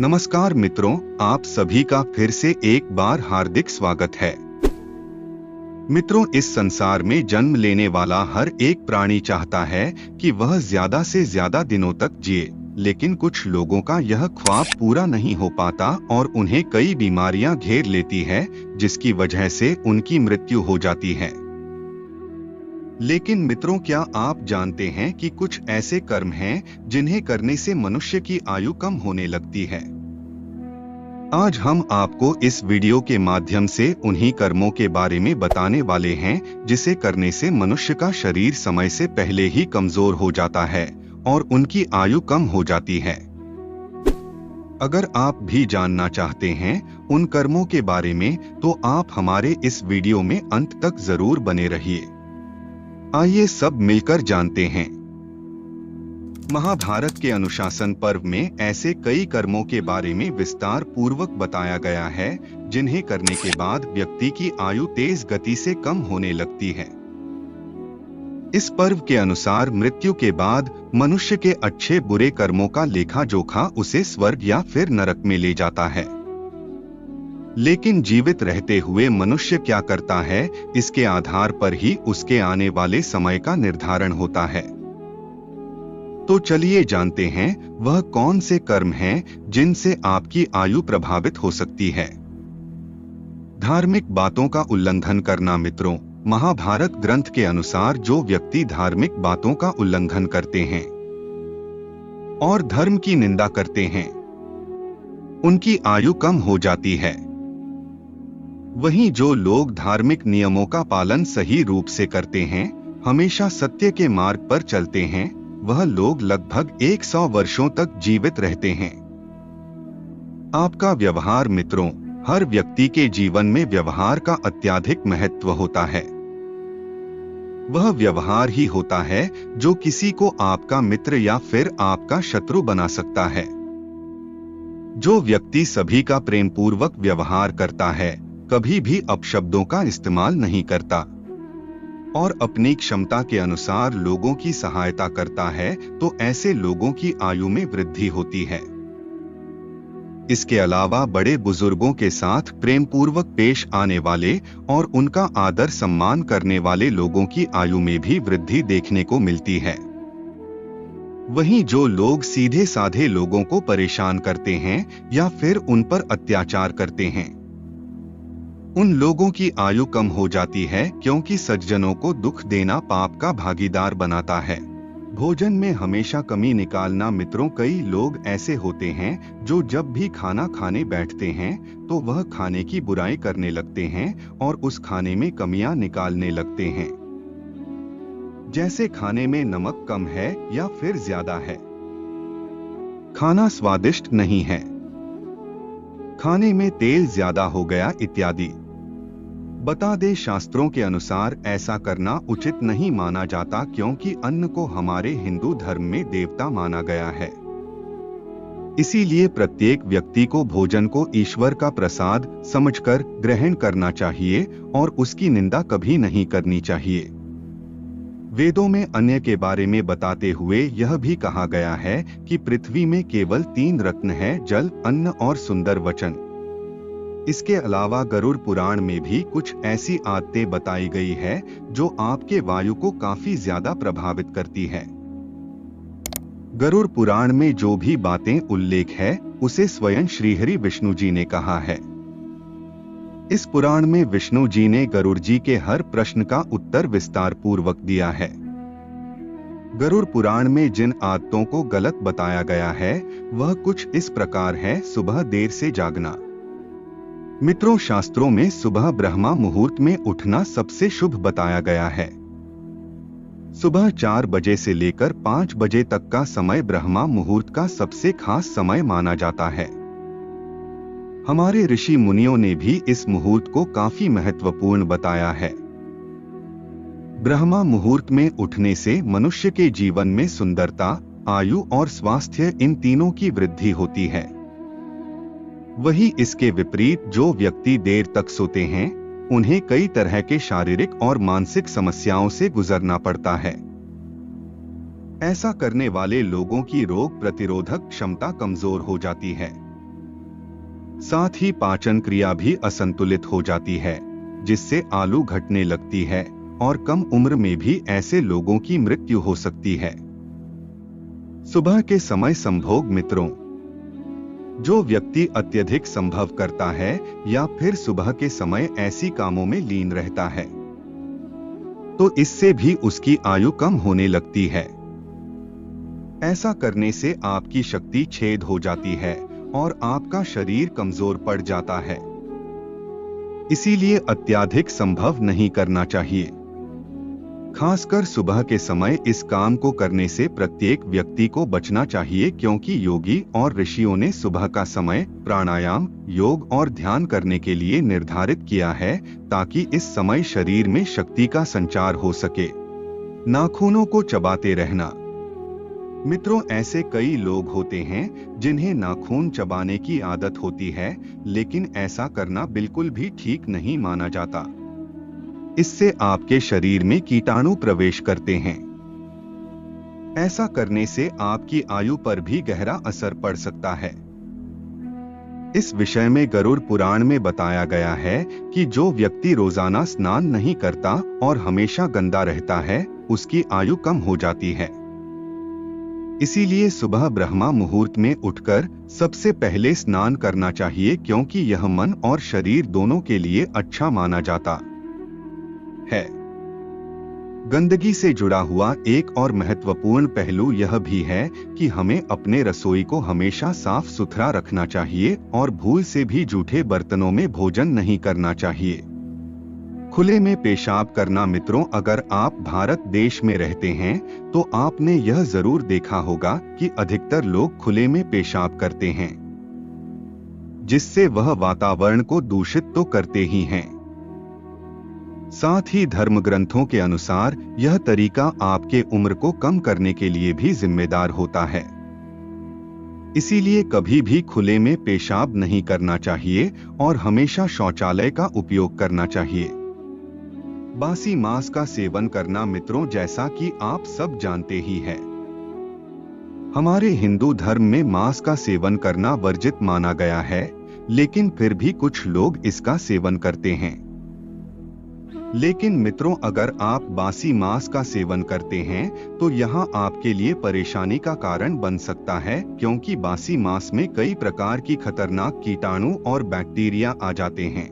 नमस्कार मित्रों, आप सभी का फिर से एक बार हार्दिक स्वागत है। मित्रों, इस संसार में जन्म लेने वाला हर एक प्राणी चाहता है कि वह ज्यादा से ज्यादा दिनों तक जिए, लेकिन कुछ लोगों का यह ख्वाब पूरा नहीं हो पाता और उन्हें कई बीमारियां घेर लेती है, जिसकी वजह से उनकी मृत्यु हो जाती है। लेकिन मित्रों, क्या आप जानते हैं कि कुछ ऐसे कर्म हैं जिन्हें करने से मनुष्य की आयु कम होने लगती है? आज हम आपको इस वीडियो के माध्यम से उन्हीं कर्मों के बारे में बताने वाले हैं जिसे करने से मनुष्य का शरीर समय से पहले ही कमजोर हो जाता है और उनकी आयु कम हो जाती है। अगर आप भी जानना चाहते हैं उन कर्मों के बारे में, तो आप हमारे इस वीडियो में अंत तक जरूर बने रहिए। आइए सब मिलकर जानते हैं। महाभारत के अनुशासन पर्व में ऐसे कई कर्मों के बारे में विस्तार पूर्वक बताया गया है जिन्हें करने के बाद व्यक्ति की आयु तेज गति से कम होने लगती है। इस पर्व के अनुसार मृत्यु के बाद मनुष्य के अच्छे बुरे कर्मों का लेखा जोखा उसे स्वर्ग या फिर नरक में ले जाता है। लेकिन जीवित रहते हुए मनुष्य क्या करता है, इसके आधार पर ही उसके आने वाले समय का निर्धारण होता है। तो चलिए जानते हैं वह कौन से कर्म हैं जिनसे आपकी आयु प्रभावित हो सकती है। धार्मिक बातों का उल्लंघन करना। मित्रों, महाभारत ग्रंथ के अनुसार जो व्यक्ति धार्मिक बातों का उल्लंघन करते हैं और धर्म की निंदा करते हैं, उनकी आयु कम हो जाती है। वहीं जो लोग धार्मिक नियमों का पालन सही रूप से करते हैं, हमेशा सत्य के मार्ग पर चलते हैं, वह लोग लगभग 100 वर्षों तक जीवित रहते हैं। आपका व्यवहार। मित्रों, हर व्यक्ति के जीवन में व्यवहार का अत्यधिक महत्व होता है। वह व्यवहार ही होता है जो किसी को आपका मित्र या फिर आपका शत्रु बना सकता है। जो व्यक्ति सभी का प्रेम पूर्वक व्यवहार करता है, कभी भी अपशब्दों का इस्तेमाल नहीं करता और अपनी क्षमता के अनुसार लोगों की सहायता करता है, तो ऐसे लोगों की आयु में वृद्धि होती है। इसके अलावा बड़े बुजुर्गों के साथ प्रेम पूर्वक पेश आने वाले और उनका आदर सम्मान करने वाले लोगों की आयु में भी वृद्धि देखने को मिलती है। वहीं जो लोग सीधे साधे लोगों को परेशान करते हैं या फिर उन पर अत्याचार करते हैं, उन लोगों की आयु कम हो जाती है, क्योंकि सज्जनों को दुख देना पाप का भागीदार बनाता है। भोजन में हमेशा कमी निकालना। मित्रों, कई लोग ऐसे होते हैं जो जब भी खाना खाने बैठते हैं तो वह खाने की बुराई करने लगते हैं और उस खाने में कमियां निकालने लगते हैं, जैसे खाने में नमक कम है या फिर ज्यादा है, खाना स्वादिष्ट नहीं है, खाने में तेल ज्यादा हो गया इत्यादि। बता दे, शास्त्रों के अनुसार ऐसा करना उचित नहीं माना जाता, क्योंकि अन्न को हमारे हिंदू धर्म में देवता माना गया है। इसीलिए प्रत्येक व्यक्ति को भोजन को ईश्वर का प्रसाद समझकर ग्रहण करना चाहिए और उसकी निंदा कभी नहीं करनी चाहिए। वेदों में अन्न के बारे में बताते हुए यह भी कहा गया है कि पृथ्वी में केवल 3 रत्न हैं: जल, अन्न और सुंदर वचन। इसके अलावा गरुड़ पुराण में भी कुछ ऐसी आदतें बताई गई है जो आपके वायु को काफी ज्यादा प्रभावित करती है। गरुड़ पुराण में जो भी बातें उल्लेख है उसे स्वयं श्रीहरि विष्णु जी ने कहा है। इस पुराण में विष्णु जी ने गरुड़ जी के हर प्रश्न का उत्तर विस्तार पूर्वक दिया है। गरुड़ पुराण में जिन आदतों को गलत बताया गया है वह कुछ इस प्रकार है। सुबह देर से जागना। मित्रों, शास्त्रों में सुबह ब्रह्मा मुहूर्त में उठना सबसे शुभ बताया गया है। सुबह 4 बजे से लेकर 5 बजे तक का समय ब्रह्मा मुहूर्त का सबसे खास समय माना जाता है। हमारे ऋषि मुनियों ने भी इस मुहूर्त को काफी महत्वपूर्ण बताया है। ब्रह्मा मुहूर्त में उठने से मनुष्य के जीवन में सुंदरता, आयु और स्वास्थ्य, इन तीनों की वृद्धि होती है। वहीं इसके विपरीत जो व्यक्ति देर तक सोते हैं उन्हें कई तरह के शारीरिक और मानसिक समस्याओं से गुजरना पड़ता है। ऐसा करने वाले लोगों की रोग प्रतिरोधक क्षमता कमजोर हो जाती है। साथ ही पाचन क्रिया भी असंतुलित हो जाती है, जिससे आयु घटने लगती है और कम उम्र में भी ऐसे लोगों की मृत्यु हो सकती है। सुबह के समय संभोग मित्रों, जो व्यक्ति अत्यधिक संभव करता है या फिर सुबह के समय ऐसी कामों में लीन रहता है, तो इससे भी उसकी आयु कम होने लगती है। ऐसा करने से आपकी शक्ति छेद हो जाती है और आपका शरीर कमजोर पड़ जाता है। इसीलिए अत्यधिक संभव नहीं करना चाहिए। खासकर सुबह के समय इस काम को करने से प्रत्येक व्यक्ति को बचना चाहिए, क्योंकि योगी और ऋषियों ने सुबह का समय प्राणायाम, योग और ध्यान करने के लिए निर्धारित किया है, ताकि इस समय शरीर में शक्ति का संचार हो सके। नाखूनों को चबाते रहना। मित्रों, ऐसे कई लोग होते हैं जिन्हें नाखून चबाने की आदत होती है, लेकिन ऐसा करना बिल्कुल भी ठीक नहीं माना जाता। इससे आपके शरीर में कीटाणु प्रवेश करते हैं। ऐसा करने से आपकी आयु पर भी गहरा असर पड़ सकता है। इस विषय में गरुड़ पुराण में बताया गया है कि जो व्यक्ति रोजाना स्नान नहीं करता और हमेशा गंदा रहता है, उसकी आयु कम हो जाती है। इसीलिए सुबह ब्रह्मा मुहूर्त में उठकर सबसे पहले स्नान करना चाहिए, क्योंकि यह मन और शरीर दोनों के लिए अच्छा माना जाता है। गंदगी से जुड़ा हुआ एक और महत्वपूर्ण पहलू यह भी है कि हमें अपने रसोई को हमेशा साफ सुथरा रखना चाहिए और भूल से भी जूठे बर्तनों में भोजन नहीं करना चाहिए। खुले में पेशाब करना। मित्रों, अगर आप भारत देश में रहते हैं तो आपने यह जरूर देखा होगा कि अधिकतर लोग खुले में पेशाब करते हैं, जिससे वह वातावरण को दूषित तो करते ही हैं, साथ ही धर्म ग्रंथों के अनुसार यह तरीका आपके उम्र को कम करने के लिए भी जिम्मेदार होता है। इसीलिए कभी भी खुले में पेशाब नहीं करना चाहिए और हमेशा शौचालय का उपयोग करना चाहिए। बासी मांस का सेवन करना। मित्रों, जैसा कि आप सब जानते ही हैं, हमारे हिंदू धर्म में मांस का सेवन करना वर्जित माना गया है, लेकिन फिर भी कुछ लोग इसका सेवन करते हैं। लेकिन मित्रों, अगर आप बासी मांस का सेवन करते हैं तो यह आपके लिए परेशानी का कारण बन सकता है, क्योंकि बासी मांस में कई प्रकार की खतरनाक कीटाणु और बैक्टीरिया आ जाते हैं।